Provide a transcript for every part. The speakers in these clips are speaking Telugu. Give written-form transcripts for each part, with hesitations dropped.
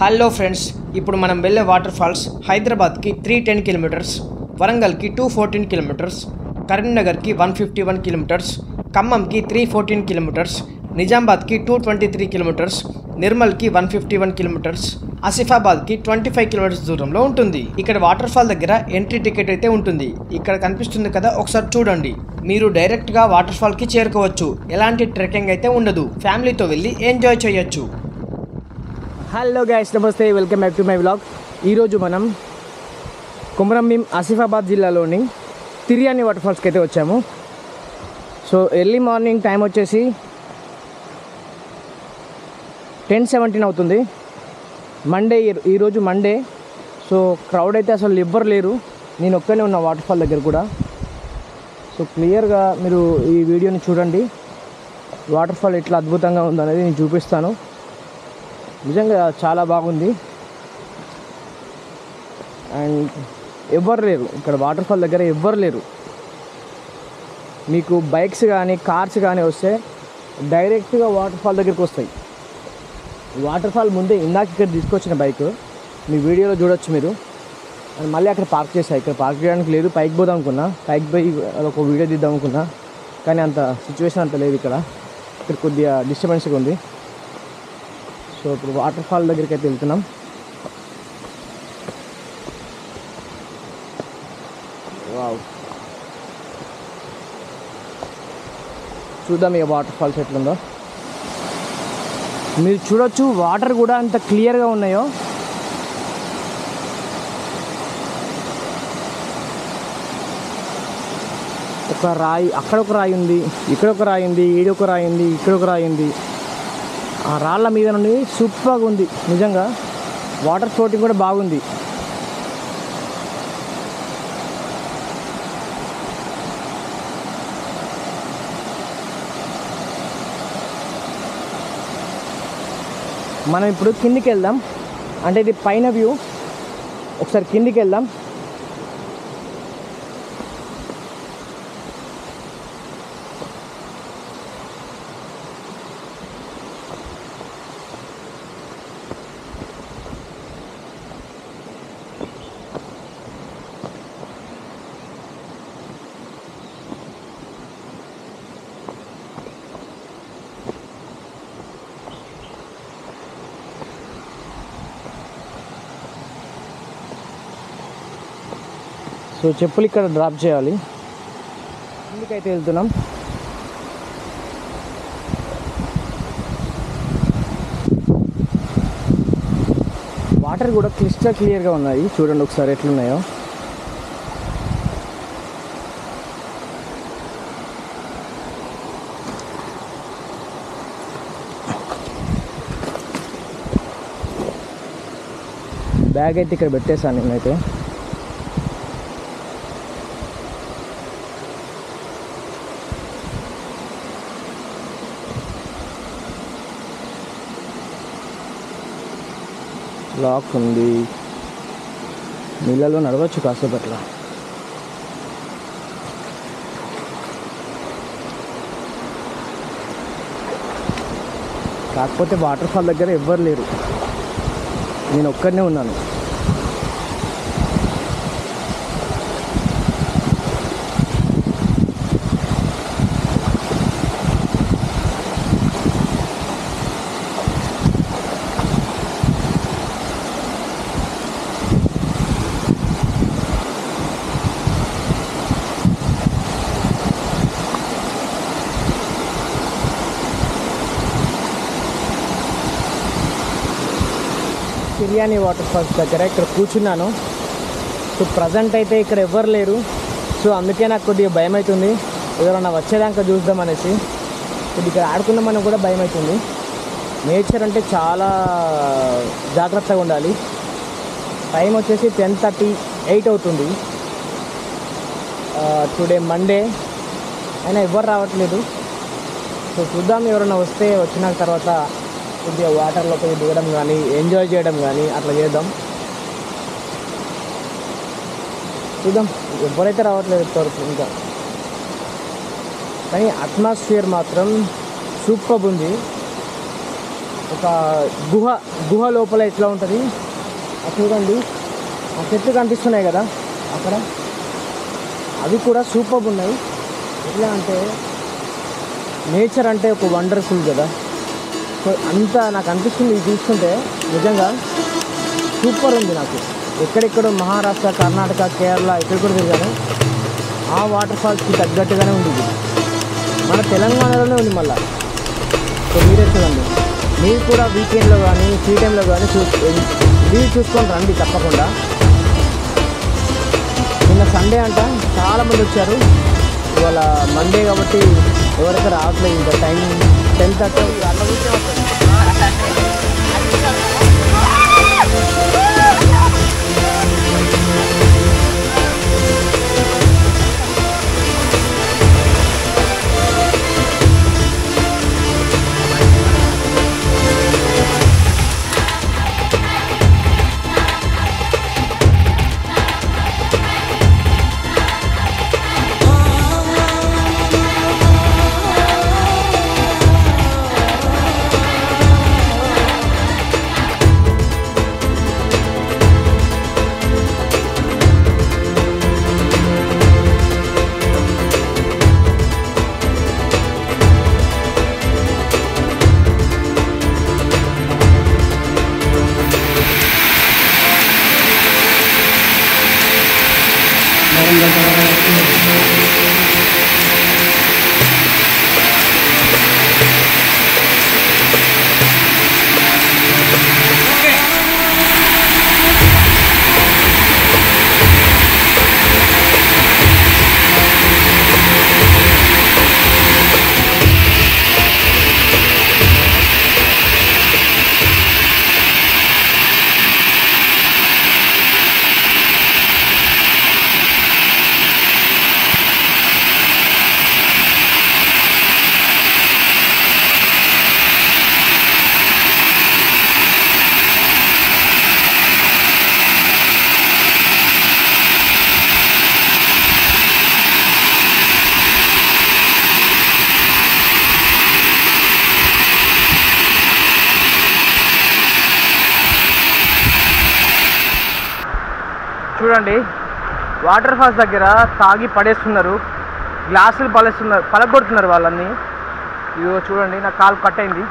హలో ఫ్రెండ్స్, ఇప్పుడు మనం వెళ్ళే వాటర్ ఫాల్స్ హైదరాబాద్కి 310 కిలోమీటర్స్, వరంగల్కి 214 కిలోమీటర్స్, కరీంనగర్కి 151 కిలోమీటర్స్, ఖమ్మంకి 314 కిలోమీటర్స్, నిజామాబాద్కి 223 కిలోమీటర్స్, నిర్మల్కి 151 కిలోమీటర్స్, ఆసిఫాబాద్కి 25 కిలోమీటర్స్ దూరంలో ఉంటుంది. ఇక్కడ వాటర్ ఫాల్ దగ్గర ఎంట్రీ టికెట్ అయితే ఉంటుంది. ఇక్కడ కనిపిస్తుంది కదా, ఒకసారి చూడండి. మీరు డైరెక్ట్గా వాటర్ ఫాల్కి చేరుకోవచ్చు. ఎలాంటి ట్రెక్కింగ్ అయితే ఉండదు. ఫ్యామిలీతో వెళ్ళి ఎంజాయ్ చేయొచ్చు. హలో గైస్, నమస్తే, welcome back to my vlog. ఈరోజు మనం కొమరంభీం ఆసిఫాబాద్ జిల్లాలోని తిర్యాని వాటర్ ఫాల్స్కి అయితే వచ్చాము. సో ఎర్లీ మార్నింగ్ టైం వచ్చేసి 10:17 అవుతుంది. మండే, ఈరోజు మండే. సో క్రౌడ్ అయితే అసలు ఎవ్వరు లేరు. నేను ఒక్కనే ఉన్నా వాటర్ ఫాల్ దగ్గర కూడా. సో క్లియర్గా మీరు ఈ వీడియోని చూడండి. వాటర్ ఫాల్ ఎట్లా అద్భుతంగా ఉందనేది నేను చూపిస్తాను. నిజంగా చాలా బాగుంది. అండ్ ఎవ్వరు లేరు ఇక్కడ వాటర్ ఫాల్ దగ్గర, ఎవ్వరు లేరు. మీకు బైక్స్ కానీ కార్స్ కానీ వస్తే డైరెక్ట్గా వాటర్ ఫాల్ దగ్గరికి వస్తాయి. వాటర్ ఫాల్ ముందే ఇందాక ఇక్కడ తీసుకొచ్చిన బైక్ మీ వీడియోలో చూడొచ్చు మీరు. అండ్ మళ్ళీ అక్కడ పార్క్ చేశాను. ఇక్కడ పార్క్ చేయడానికి లేదు, పైకి పోదాం అనుకున్నా, పైకి పోయి ఒక వీడియో తీద్దాం అనుకున్నా, కానీ అంత సిచ్యువేషన్ అంత లేదు. ఇక్కడ కొద్దిగా డిస్టర్బెన్స్గా ఉంది. సో ఇప్పుడు వాటర్ ఫాల్ దగ్గరికి అయితే వెళ్తున్నాం. వావ్, చూద్దాం ఇక వాటర్ ఫాల్స్ ఎట్లుందో. మీరు చూడొచ్చు, వాటర్ కూడా అంత క్లియర్గా ఉన్నాయో. ఒక రాయి, అక్కడ ఒక రాయి ఉంది, ఇక్కడ ఒక రాయి ఉంది, ఈడొక రాయి ఉంది, ఇక్కడ ఒక రాయి ఉంది. ఆ రాళ్ళ మీద నుండి సూపర్గా ఉంది నిజంగా. వాటర్ ఫ్లోటింగ్ కూడా బాగుంది. మనం ఇప్పుడు కిందికి వెళ్దాం. అంటే ఇది పైన వ్యూ. ఒకసారి కిందికి వెళ్దాం. సో చెప్పులు ఇక్కడ డ్రాప్ చేయాలి. ఇందుకైతే వెళ్తున్నాం. వాటర్ కూడా క్లిస్టర్ క్లియర్గా ఉన్నాయి. చూడండి ఒకసారి ఎట్లున్నాయో. బ్యాగ్ అయితే ఇక్కడ పెట్టేశాను నేనైతే. లాక్ ఉంది, నీళ్ళలో నడవచ్చు కాసేపు అట్లా. కాకపోతే వాటర్ ఫాల్ దగ్గర ఎవ్వరు లేరు, నేను ఒక్కడనే ఉన్నాను. తిర్యాని వాటర్ ఫాల్స్ దగ్గర ఇక్కడ కూర్చున్నాను. సో ప్రజెంట్ అయితే ఇక్కడ ఎవ్వరు లేరు. సో అందుకే నాకు కొద్దిగా భయం అవుతుంది. ఎవరన్నా వచ్చేదాకా చూద్దాం అనేసి. కొద్దిగా ఇక్కడ ఆడుకున్నామని కూడా భయం అవుతుంది. నేచర్ అంటే చాలా జాగ్రత్తగా ఉండాలి. టైం వచ్చేసి 10:38 అవుతుంది. టుడే మండే అయినా ఎవ్వరు రావట్లేదు. సో చూద్దాం, ఎవరైనా వస్తే వచ్చిన తర్వాత కొద్దిగా వాటర్లో పోయి దిగడం కానీ ఎంజాయ్ చేయడం కానీ అట్లా చేద్దాం. చూద్దాం, ఎవరైతే రావట్లేదు ఇంతవరకు ఇంకా. కానీ అట్మాస్ఫియర్ మాత్రం సూపర్ ఉంది. ఒక గుహ లోపల ఎట్లా ఉంటుంది అది చూడండి. ఆ చెట్లు కనిపిస్తున్నాయి కదా అక్కడ, అవి కూడా సూపర్గా ఉన్నాయి. ఎట్లా అంటే నేచర్ అంటే ఒక వండర్ఫుల్ కదా. సో అంతా నాకు అనిపిస్తుంది ఇది చూస్తుంటే, నిజంగా సూపర్ ఉంది. నాకు ఎక్కడెక్కడో మహారాష్ట్ర, కర్ణాటక, కేరళ ఎక్కడ కూడా తిరిగాను. ఆ వాటర్ ఫాల్స్కి తగ్గట్టుగానే ఉంది ఇది. మన తెలంగాణలోనే ఉంది మళ్ళీ. సో మీరే చూడండి, మీరు కూడా వీకెండ్లో కానీ ఫ్రీ టైంలో కానీ వీలు చూసుకొని రండి తప్పకుండా. నిన్న సండే అంట, చాలామంది వచ్చారు. ఇవాళ మండే కాబట్టి ఎవరైతే రావట్లేదు. ఇంకా టైం 10:30 అట్లా కూర్చొని వస్తుంది. చూడండి, వాటర్ ఫాల్స్ దగ్గర తాగి పడేస్తున్నారు, గ్లాసులు పలగొడుతున్నారు వాళ్ళని. ఇదిగో చూడండి, నా కాలు కట్ అయింది,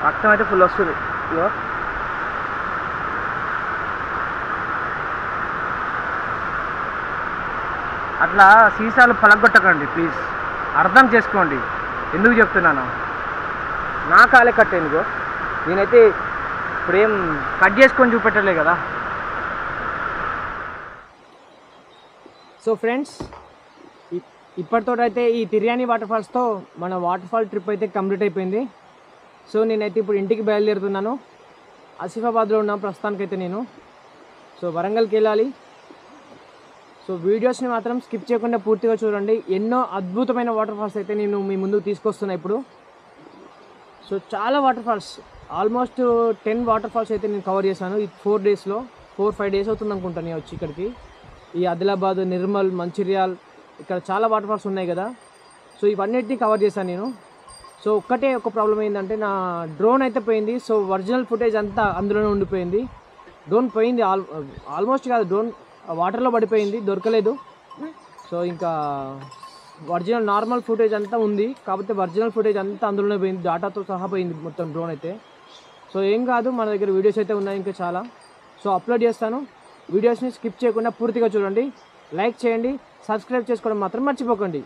రక్తం అయితే ఫుల్ వస్తుంది. ఇదిగో అట్లా సీసాలు పలగొట్టకండి ప్లీజ్, అర్థం చేసుకోండి ఎందుకు చెప్తున్నాను. నా కాలే కట్ అయింది. ఇదిగో నేనైతే ఇప్పుడేం కట్ చేసుకొని చూపెట్టలే కదా. సో ఫ్రెండ్స్, ఇప్పటితోటైతే ఈ తిర్యాని వాటర్ ఫాల్స్తో మన వాటర్ ఫాల్ ట్రిప్ అయితే కంప్లీట్ అయిపోయింది. సో నేనైతే ఇప్పుడు ఇంటికి బయలుదేరుతున్నాను. ఆసిఫాబాద్లో ఉన్నాను ప్రస్తుతానికైతే నేను. సో వరంగల్కి వెళ్ళాలి. సో వీడియోస్ని మాత్రం స్కిప్ చేయకుండా పూర్తిగా చూడండి. ఎన్నో అద్భుతమైన వాటర్ ఫాల్స్ అయితే నేను మీ ముందుకు తీసుకొస్తున్నా ఇప్పుడు. సో చాలా water falls, almost 10 water falls అయితే నేను కవర్ చేశాను ఈ 4-5 డేస్ అవుతుంది అనుకుంటాను నేను వచ్చి ఇక్కడికి. ఈ ఆదిలాబాద్, నిర్మల్, మంచిర్యాల్ ఇక్కడ చాలా వాటర్ ఫాల్స్ ఉన్నాయి కదా. సో ఇవన్నిటిని కవర్ చేశాను నేను. సో ఒక్కటే ఒక ప్రాబ్లం ఏంటంటే నా డ్రోన్ అయితే పోయింది. సో ఒరిజినల్ ఫుటేజ్ అంతా అందులోనే ఉండిపోయింది. డ్రోన్ పోయింది, ఆల్మోస్ట్ కాదు, డ్రోన్ వాటర్లో పడిపోయింది, దొరకలేదు. సో ఇంకా ఒరిజినల్ నార్మల్ ఫుటేజ్ అంతా ఉంది, కాకపోతే ఒరిజినల్ ఫుటేజ్ అంతా అందులోనే పోయింది, డాటాతో సహా పోయింది మొత్తం డ్రోన్ అయితే. సో ఏం కాదు, మన దగ్గర వీడియోస్ అయితే ఉన్నాయి ఇంకా చాలా. సో అప్లోడ్ చేస్తాను. వీడియోస్ని స్కిప్ చేయకుండా పూర్తిగా చూడండి, లైక్ చేయండి, సబ్స్క్రైబ్ చేసుకోవడం మాత్రం మర్చిపోకండి.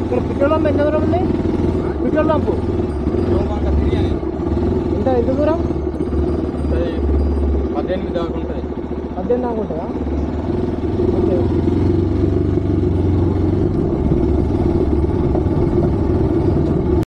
ఇక్కడ పెట్రోల్ పంప్ ఎంత దూరం ఉంది? పెట్రోల్ పంపు ఎంత దూరం? 18 దాకా ఉంటుంది. 18 దాకా ఉంటుందా? ఓకే.